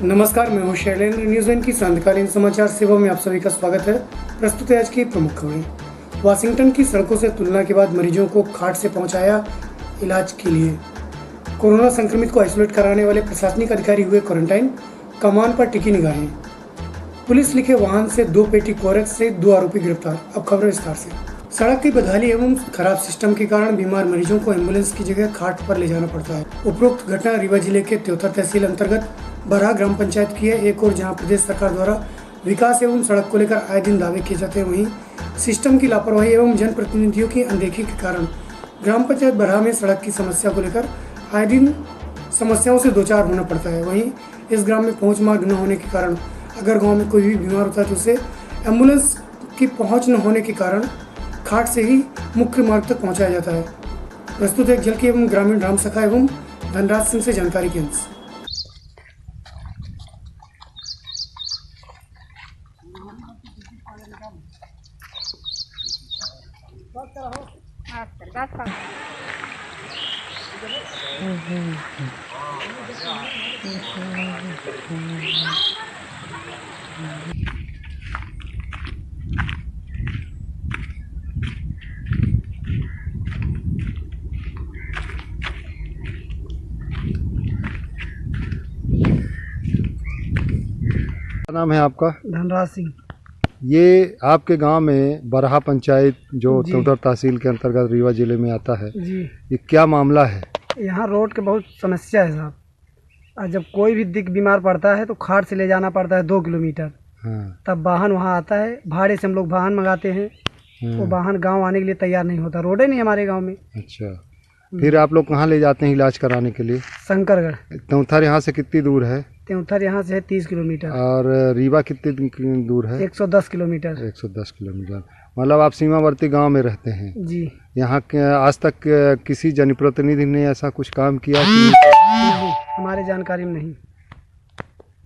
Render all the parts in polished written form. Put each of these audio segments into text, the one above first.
नमस्कार, मैं हूं शैलेंद्र। न्यूज़ वन की सांध्यकालीन समाचार सेवा में आप सभी का स्वागत है। प्रस्तुत है आज की प्रमुख खबरें। वाशिंगटन की सड़कों से तुलना के बाद मरीजों को खाट से पहुंचाया इलाज के लिए। कोरोना संक्रमित को आइसोलेट कराने वाले प्रशासनिक अधिकारी हुए क्वारंटाइन, कमान पर टिकी निगाहें। पुलिस लिखे वाहन से 2 पेटी कोरेक्स से 2 आरोपी गिरफ्तार। अब खबरें विस्तार से। सड़क की बदहाली एवं खराब सिस्टम के कारण बीमार मरीजों को एम्बुलेंस की जगह खाट पर ले जाना पड़ता है। उपरोक्त घटना रीवा जिले के त्योथा तहसील अंतर्गत बरहा ग्राम पंचायत की है। एक और जहां प्रदेश सरकार द्वारा विकास एवं सड़क को लेकर आए दिन दावे किए जाते हैं, वहीं सिस्टम की लापरवाही एवं जनप्रतिनिधियों की अनदेखी के कारण ग्राम पंचायत बरहा में सड़क की समस्या को लेकर आए दिन समस्याओं से दो चार होना पड़ता है। वहीं इस ग्राम में पहुंच मार्ग न होने के कारण अगर गाँव में कोई भी बीमार होता है तो उसे एम्बुलेंस की पहुँच न होने के कारण खाट से ही मुख्य मार्ग तक पहुंचाया जाता है। प्रस्तुत है जल की एवं ग्रामीण राम सखा एवं धनराज सिंह से जानकारी के अंश। क्या नाम है आपका? धनराज सिंह। ये आपके गांव में बरहा पंचायत जो जी। त्योटा तहसील के अंतर्गत रीवा जिले में आता है, जी, ये क्या मामला है? यहाँ रोड के बहुत समस्या है साहब। और जब कोई भी बीमार पड़ता है तो खाट से ले जाना पड़ता है 2 किलोमीटर। हाँ, तब वाहन वहाँ आता है, भाड़े से हम लोग वाहन मंगाते हैं। वो वाहन गांव आने के लिए तैयार नहीं होता, रोड ही नहीं हमारे गांव में। अच्छा। फिर आप लोग कहाँ ले जाते हैं इलाज कराने के लिए? शंकरगढ़। त्योथर यहाँ से कितनी दूर है? त्योथर यहाँ से है 30 किलोमीटर। और रीवा कितनी दूर है? 110 किलोमीटर। 110 किलोमीटर। मतलब आप सीमावर्ती गांव में रहते हैं? जी। यहाँ के आज तक किसी जनप्रतिनिधि ने ऐसा कुछ काम किया कि नहीं, हमारे जानकारी में नहीं।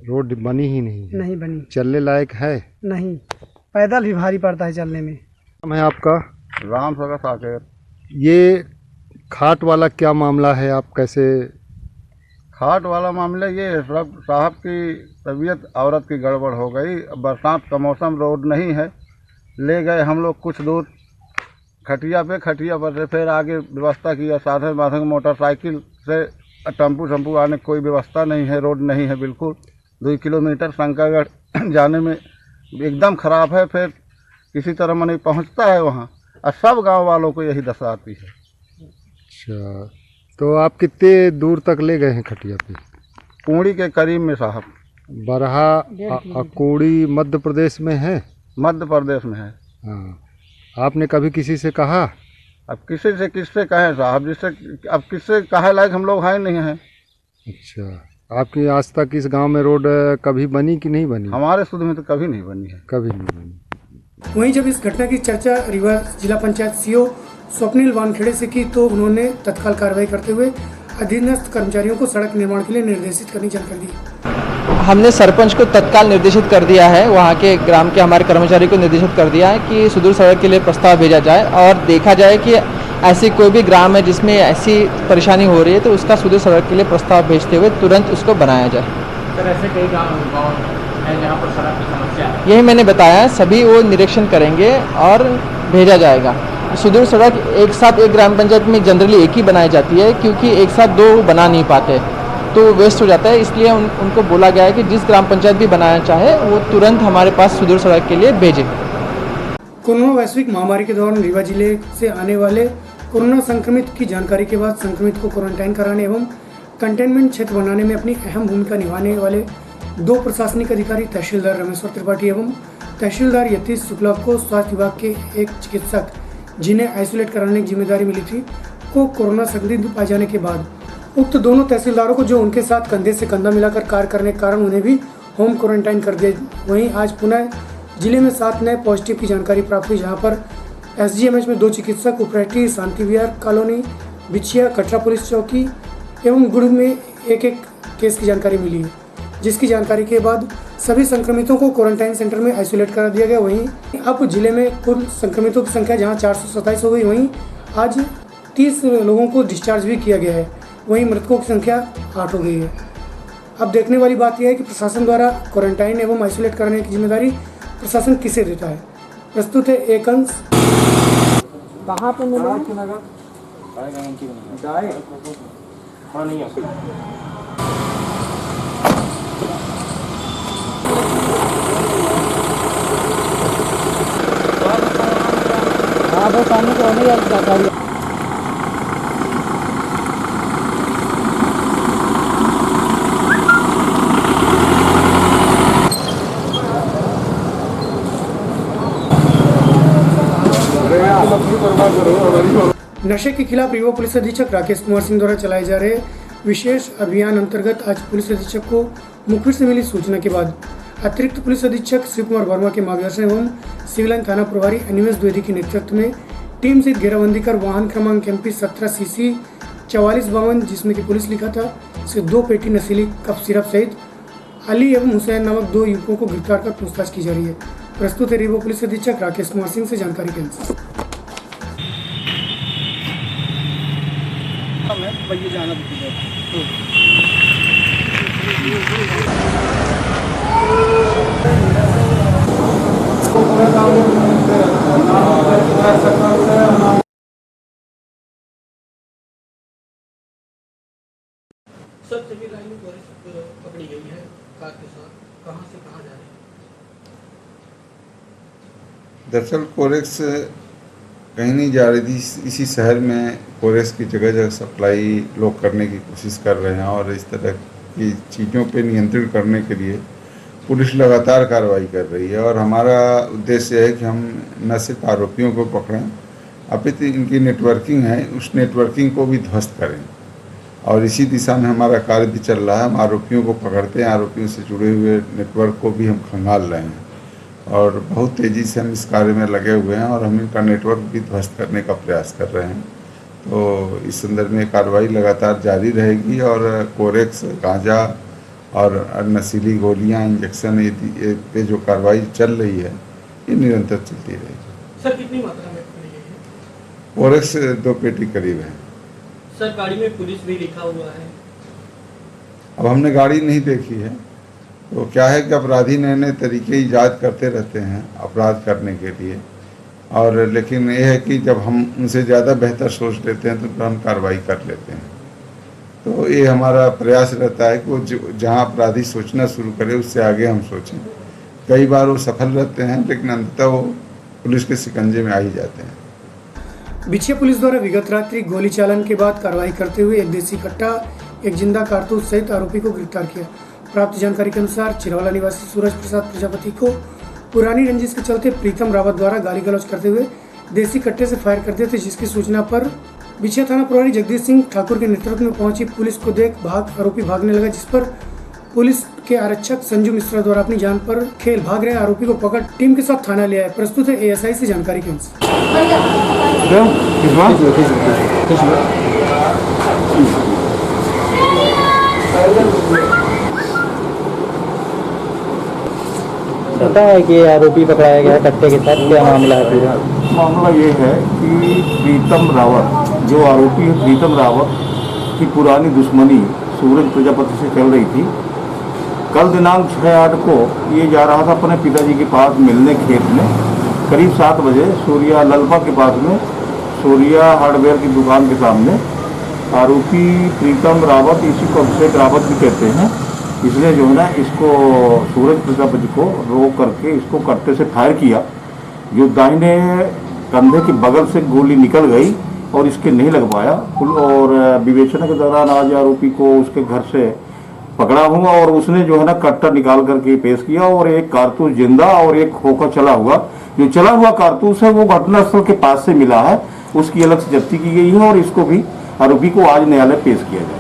रोड बनी ही नहीं है? नहीं बनी। चलने लायक है? नहीं, पैदल भी भारी पड़ता है चलने में। नाम है आपका? राम सगा साकेर। ये खाट वाला क्या मामला है? आप कैसे? खाट वाला मामला ये है साहब की तबीयत औरत की गड़बड़ हो गई। बरसात का मौसम, रोड नहीं है। ले गए हम लोग कुछ दूर खटिया पर से फिर आगे व्यवस्था किया साधन वाधन, मोटरसाइकिल से टेम्पू आने की कोई व्यवस्था नहीं है, रोड नहीं है बिल्कुल। 2 किलोमीटर शंकरगढ़ जाने में एकदम ख़राब है। फिर किसी तरह मन पहुँचता है वहाँ, और सब गाँव वालों को यही दशा आती है। अच्छा, तो आप कितने दूर तक ले गए हैं खटिया पे? पूड़ी के करीब में साहब। बरहा अकोड़ी मध्य प्रदेश में है? मध्य प्रदेश में है। हाँ। आपने कभी किसी से कहा? अब किससे कहें साहब, जिससे अब किससे कहे लायक हम लोग हैं नहीं हैं। अच्छा, आपकी आज तक इस गांव में रोड कभी बनी कि नहीं बनी? हमारे शुद्ध में तो कभी नहीं बनी है। कभी नहीं बनी। वहीं जब इस घटना की चर्चा रीवा जिला पंचायत सीओ स्वप्निल वानखेड़े से की तो उन्होंने तत्काल कार्रवाई करते हुए अधीनस्थ कर्मचारियों को सड़क निर्माण के लिए निर्देशित करने की जानकारी दी। हमने सरपंच को तत्काल निर्देशित कर दिया है, वहाँ के ग्राम के हमारे कर्मचारी को निर्देशित कर दिया है कि सुदूर सड़क के लिए प्रस्ताव भेजा जाए और देखा जाए कि ऐसी कोई भी ग्राम है जिसमें ऐसी परेशानी हो रही है तो उसका सुदूर सड़क के लिए प्रस्ताव भेजते हुए तुरंत उसको बनाया जाए। सर, ऐसे कई गाँव है जहाँ पर सड़क की समस्या है। यही मैंने बताया, सभी वो निरीक्षण करेंगे और भेजा जाएगा। सुदूर सड़क एक साथ एक ग्राम पंचायत में जनरली एक ही बनाई जाती है, क्योंकि एक साथ 2 बना नहीं पाते तो वेस्ट हो जाता है। इसलिए उनको बोला गया है कि जिस ग्राम पंचायत भी बनाना चाहे वो तुरंत हमारे पास सुदूर सड़क के लिए भेजे। कोरोना वैश्विक महामारी के दौरान रीवा जिले से आने वाले कोरोना संक्रमित की जानकारी के बाद संक्रमित को क्वारंटाइन कराने एवं कंटेनमेंट क्षेत्र बनाने में अपनी अहम भूमिका निभाने वाले 2 प्रशासनिक अधिकारी तहसीलदार रमेश्वर त्रिपाठी एवं तहसीलदार यतीश शुक्ला को स्वास्थ्य विभाग के एक चिकित्सक जिन्हें आइसोलेट कराने की जिम्मेदारी मिली थी को कोरोना संदिग्ध पाए जाने के बाद उक्त दोनों तहसीलदारों को, जो उनके साथ कंधे से कंधा मिलाकर कार्य करने के कारण, उन्हें भी होम क्वारंटाइन कर दिया। वहीं आज पुनः जिले में 7 नए पॉजिटिव की जानकारी प्राप्त हुई, जहां पर SGMH में 2 चिकित्सक, उपरेटी, शांति विहार कॉलोनी, बिछिया, कटरा पुलिस चौकी एवं गुड़ में एक केस की जानकारी मिली है, जिसकी जानकारी के बाद सभी संक्रमितों को क्वारंटाइन सेंटर में आइसोलेट करा दिया गया। वहीं अब जिले में कुल संक्रमितों की संख्या जहां 427 हो गई, वहीं आज 30 लोगों को डिस्चार्ज भी किया गया है। वहीं मृतकों की संख्या 8 हो गई है। अब देखने वाली बात यह है कि प्रशासन द्वारा क्वारंटाइन एवं आइसोलेट करने की जिम्मेदारी प्रशासन किसे देता है। प्रस्तुत है एक अंश। कहाँ पे मिला? हाँ वो सामने को नहीं जाता। नशे के खिलाफ रीवा पुलिस अधीक्षक राकेश कुमार सिंह द्वारा चलाए जा रहे विशेष अभियान अंतर्गत आज पुलिस अधीक्षक को मुखबिर से मिली सूचना के बाद अतिरिक्त पुलिस अधीक्षक शिव कुमार वर्मा के मार्गदर्शन एवं सिविल लाइन थाना प्रभारी अनिमेश द्विवेदी के नेतृत्व में टीम से घेराबंदी कर वाहन क्रमांक MP 17 CC 4452 जिसमें कि पुलिस लिखा था से 2 पेटी नशीली कफ सिरप सहित अली एवं हुसैन नामक 2 युवकों को गिरफ्तार कर पूछताछ की जा रही है। प्रस्तुत है रीवा पुलिस अधीक्षक राकेश कुमार सिंह से जानकारी के अनुसार। सर सभी लाइन पकड़ी गई है कार के साथ, कहाँ से कहाँ जा रही है? दरअसल कोरेक्स कहीं नहीं जा रही थी, इसी शहर में कोरेक्स की जगह जगह सप्लाई लोग करने की कोशिश कर रहे हैं और इस तरह की चीज़ों पे नियंत्रण करने के लिए पुलिस लगातार कार्रवाई कर रही है। और हमारा उद्देश्य है कि हम न सिर्फ आरोपियों को पकड़ें, अपितु इनकी नेटवर्किंग है उस नेटवर्किंग को भी ध्वस्त करें और इसी दिशा में हमारा कार्य भी चल रहा है। हम आरोपियों को पकड़ते हैं, आरोपियों से जुड़े हुए नेटवर्क को भी हम खंगाल रहे हैं और बहुत तेज़ी से हम इस कार्य में लगे हुए हैं और हम इनका नेटवर्क भी ध्वस्त करने का प्रयास कर रहे हैं। तो इस संदर्भ में कार्रवाई लगातार जारी रहेगी और कोरेक्स, गांजा और नशीली गोलियां, इंजेक्शन ये पे जो कार्रवाई चल रही है ये निरंतर चलती रहेगी। सर कितनी मात्रा में पकड़ी गई है? कोरेक्स 2 पेटी करीब है। सर गाड़ी में पुलिस भी लिखा हुआ है। अब हमने गाड़ी नहीं देखी है, तो क्या है कि अपराधी नए नए तरीके ईजाद करते रहते हैं अपराध करने के लिए, और लेकिन ये है कि जब हम उनसे ज़्यादा बेहतर सोच लेते हैं तो फिर हम कार्रवाई कर लेते हैं। तो ये हमारा प्रयास रहता है कि वो जहाँ अपराधी सोचना शुरू करे उससे आगे हम सोचें। कई बार वो सफल रहते हैं लेकिन अंततः वो पुलिस के शिकंजे में आ ही जाते हैं। बिछिया पुलिस द्वारा विगत रात्रि गोली चालन के बाद कार्रवाई करते हुए एक देसी कट्टा, एक जिंदा कारतूस सहित आरोपी को गिरफ्तार किया। प्राप्त जानकारी के अनुसार चिरवाला निवासी सूरज प्रसाद प्रजापति को पुरानी रंजिश के चलते प्रीतम रावत द्वारा गाली गलौज करते हुए देसी कट्टे से फायर कर दिए थे, जिसकी सूचना पर बिछिया थाना प्रभारी जगदीश सिंह ठाकुर के नेतृत्व में पहुंची पुलिस को देख आरोपी भागने लगा, जिस पर पुलिस के आरक्षक संजू मिश्रा द्वारा अपनी जान पर खेल भाग रहे आरोपी को पकड़ टीम के साथ थाना ले आए। प्रस्तुत है ASI से जानकारी के अनुसार। पता है कि आरोपी पकड़ाया गया कट्टे के साथ, क्या मामला है पूरा? मामला ये है कि प्रीतम रावत, जो आरोपी है प्रीतम रावत की पुरानी दुश्मनी सूरज प्रजापति से चल रही थी। कल दिनांक 6/8 को ये जा रहा था अपने पिताजी के पास मिलने खेत में। करीब 7 बजे सूर्या ललपा के पास में सूर्या हार्डवेयर की दुकान के सामने आरोपी प्रीतम रावत, इसी को अभिषेक रावत भी कहते हैं, इसने जो है ना इसको सूरज प्रजापति को रोक करके इसको कट्टे से फायर किया, जो दाहिने कंधे के बगल से गोली निकल गई और इसके नहीं लग पाया। और विवेचना के दौरान आज आरोपी को उसके घर से पकड़ा हुआ और उसने जो है ना कट्टा निकाल करके पेश किया और एक कारतूस जिंदा और एक खोखा चला हुआ, जो चला हुआ कारतूस है वो घटनास्थल के पास से मिला है, उसकी अलग से जब्ती की गई है और इसको भी आरोपी को आज न्यायालय पेश किया जाए।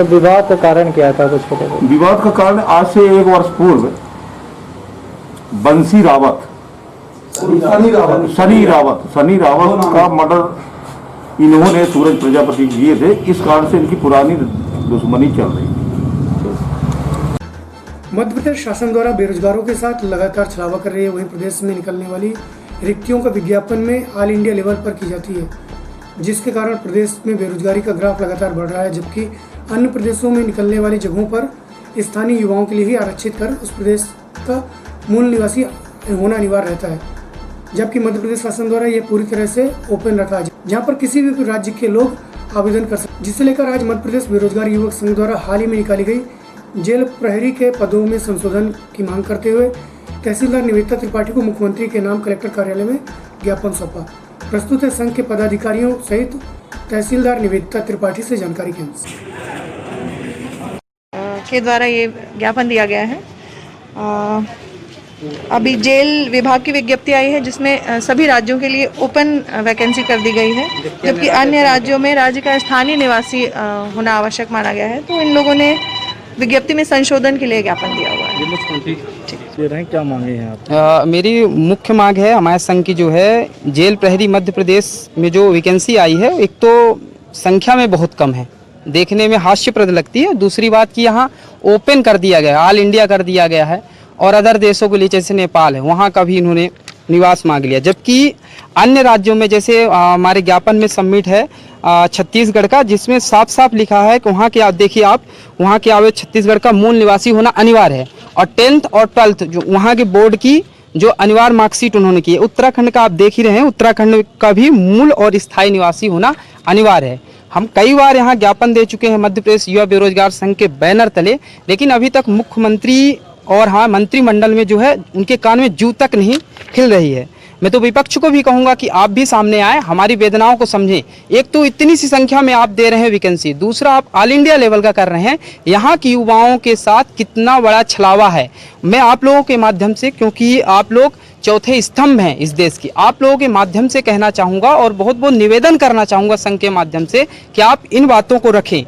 विवाद का कारण क्या था, कुछ पता है? विवाद का कारण आज से 1 वर्ष पूर्व बंसी रावत, सनी रावत का मर्डर इन्होंने सूरज प्रजापति किए थे। इस कारण से इनकी पुरानी दुश्मनी चल रही थी। मध्य प्रदेश शासन द्वारा बेरोजगारों के साथ लगातार छलावा कर रही है, वहीं प्रदेश में निकलने वाली रिक्तियों का विज्ञापन में ऑल इंडिया लेवल पर की जाती है, जिसके कारण प्रदेश में बेरोजगारी का ग्राफ लगातार बढ़ रहा है, जबकि अन्य प्रदेशों में निकलने वाली जगहों पर स्थानीय युवाओं के लिए ही आरक्षित कर उस प्रदेश का मूल निवासी होना अनिवार्य रहता है, जबकि मध्य प्रदेश शासन द्वारा यह पूरी तरह से ओपन रखा है, जहां पर किसी भी राज्य के लोग आवेदन कर सकते, जिसे लेकर आज मध्य प्रदेश बेरोजगार युवक संघ द्वारा हाल ही में निकाली गई जेल प्रहरी के पदों में संशोधन की मांग करते हुए तहसीलदार निवेदिता त्रिपाठी को मुख्यमंत्री के नाम कलेक्टर कार्यालय में ज्ञापन सौंपा। प्रस्तुत है संघ के पदाधिकारियों सहित तहसीलदार निवेदिता त्रिपाठी से जानकारी के अनुसार के द्वारा ये ज्ञापन दिया गया है। अभी जेल विभाग की विज्ञप्ति आई है जिसमें सभी राज्यों के लिए ओपन वैकेंसी कर दी गई है, जबकि अन्य राज्यों में राज्य का स्थानीय निवासी होना आवश्यक माना गया है। तो इन लोगों ने विज्ञप्ति में संशोधन के लिए ज्ञापन दिया हुआ है। क्या मांगे हैं आप? मेरी मुख्य मांग है, हमारे संघ की जो है जेल प्रहरी मध्य प्रदेश में जो वैकेंसी आई है, एक तो संख्या में बहुत कम है, देखने में हास्यप्रद लगती है। दूसरी बात कि यहाँ ओपन कर दिया गया है, ऑल इंडिया कर दिया गया है, और अदर देशों के लिए जैसे नेपाल है वहाँ का भी इन्होंने निवास मांग लिया। जबकि अन्य राज्यों में जैसे हमारे ज्ञापन में सबमिट है छत्तीसगढ़ का, जिसमें साफ साफ लिखा है कि वहाँ के आप देखिए, आप वहाँ के आवे छत्तीसगढ़ का मूल निवासी होना अनिवार्य है, और 10th और 12th जो वहाँ के बोर्ड की जो अनिवार्य मार्कशीट उन्होंने की है। उत्तराखंड का आप देख ही रहे हैं, उत्तराखंड का भी मूल और स्थायी निवासी होना अनिवार्य है। हम कई बार यहाँ ज्ञापन दे चुके हैं मध्य प्रदेश युवा बेरोजगार संघ के बैनर तले, लेकिन अभी तक मुख्यमंत्री और हाँ मंत्रिमंडल में जो है उनके कान में जू तक नहीं हिल रही है। मैं तो विपक्ष को भी कहूँगा कि आप भी सामने आए, हमारी वेदनाओं को समझें। एक तो इतनी सी संख्या में आप दे रहे हैं वैकेंसी, दूसरा आप ऑल इंडिया लेवल का कर रहे हैं। यहाँ की युवाओं के साथ कितना बड़ा छलावा है। मैं आप लोगों के माध्यम से, क्योंकि आप लोग चौथे स्तंभ हैं इस देश की, आप लोगों के माध्यम से कहना चाहूँगा और बहुत बहुत निवेदन करना चाहूँगा संघ के माध्यम से कि आप इन बातों को रखें।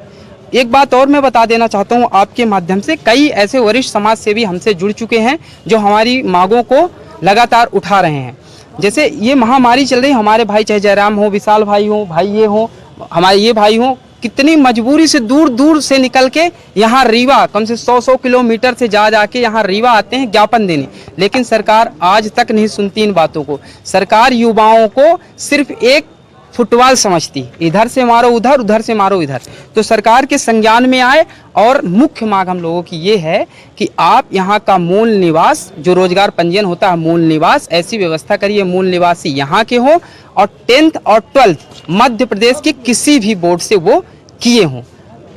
एक बात और मैं बता देना चाहता हूँ आपके माध्यम से, कई ऐसे वरिष्ठ समाज सेवी हमसे जुड़ चुके हैं जो हमारी मांगों को लगातार उठा रहे हैं। जैसे ये महामारी चल रही, हमारे भाई चाहे जयराम हो, विशाल भाई हो, भाई ये हो, हमारे ये भाई हो, कितनी मजबूरी से दूर दूर से निकल के यहाँ रीवा कम से 100 किलोमीटर से जा के यहाँ रीवा आते हैं ज्ञापन देने, लेकिन सरकार आज तक नहीं सुनती इन बातों को। सरकार युवाओं को सिर्फ एक फुटबॉल समझती, इधर से मारो उधर, उधर से मारो इधर। तो सरकार के संज्ञान में आए, और मुख्य मांग हम लोगों की ये है कि आप यहाँ का मूल निवास जो रोजगार पंजीयन होता है, मूल निवास ऐसी व्यवस्था करिए मूल निवासी यहाँ के हों, और 10th और 12th मध्य प्रदेश के किसी भी बोर्ड से वो किए हों।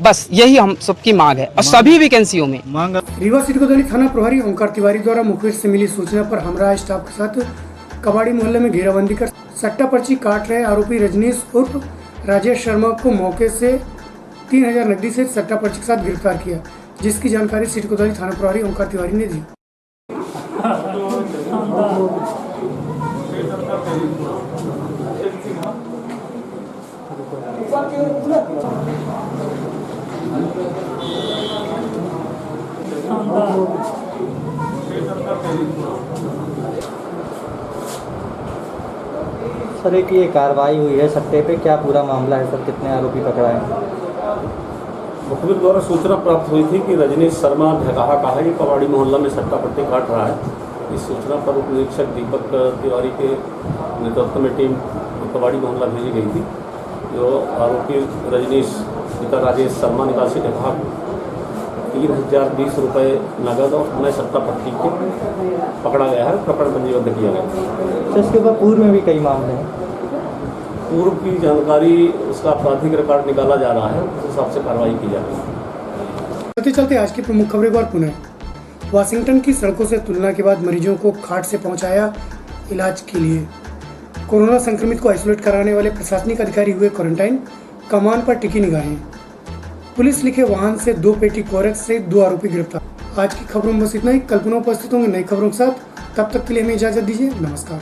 बस यही हम सबकी मांग है, और सभी वैकेंसियों में मांग। रीवा सिटी कोतवाली थाना प्रभारी ओंकार तिवारी द्वारा मुखबिर से मिली सूचना पर हमरा स्टाफ के साथ कबाड़ी मोहल्ले में घेराबंदी कर सट्टा पर्ची काट रहे आरोपी रजनीश उर्फ राजेश शर्मा को मौके से 3000 नकदी से सट्टा पर्ची के साथ गिरफ्तार किया, जिसकी जानकारी सिटी कोतवाली थाना प्रभारी ओंकार तिवारी ने दी। सर एक ये कार्रवाई हुई है सट्टे पे, क्या पूरा मामला है सर, कितने आरोपी पकड़ाए हैं? मुखबिर द्वारा सूचना प्राप्त हुई थी कि रजनीश शर्मा ढकाहा का है, ये कबाड़ी मोहल्ला में सट्टा पट्टी काट रहा है। इस सूचना पर उप निरीक्षक दीपक तिवारी के नेतृत्व में टीम कबाड़ी मोहल्ला भेजी गई थी। जो आरोपी रजनीश पिता राजेश शर्मा निवासी ढकाहा 3020 रुपये नगद और नए सट्टा पट्टी के पकड़ा गया है, प्रकरण पंजीबद्ध किया गया। तो इसके ऊपर पूर्व में भी कई मामले हैं। पूर्व की जानकारी, उसका आपराधिक रिकॉर्ड निकाला जा रहा है, उस हिसाब से कार्रवाई की जा रही है। चलते चलते आज की प्रमुख खबरें पर पुनः। वाशिंगटन की सड़कों से तुलना के बाद मरीजों को खाट से पहुंचाया इलाज के लिए। कोरोना संक्रमित को आइसोलेट कराने वाले प्रशासनिक अधिकारी हुए क्वारंटाइन, कमान पर टिकी निगाहें। पुलिस लिखे वाहन से 2 पेटी कोरेक्स से 2 आरोपी गिरफ्तार। आज की खबरों में बस इतना ही। कल पुनः उपस्थित होंगे नई खबरों के साथ, तब तक के लिए हमें इजाजत दीजिए। नमस्कार।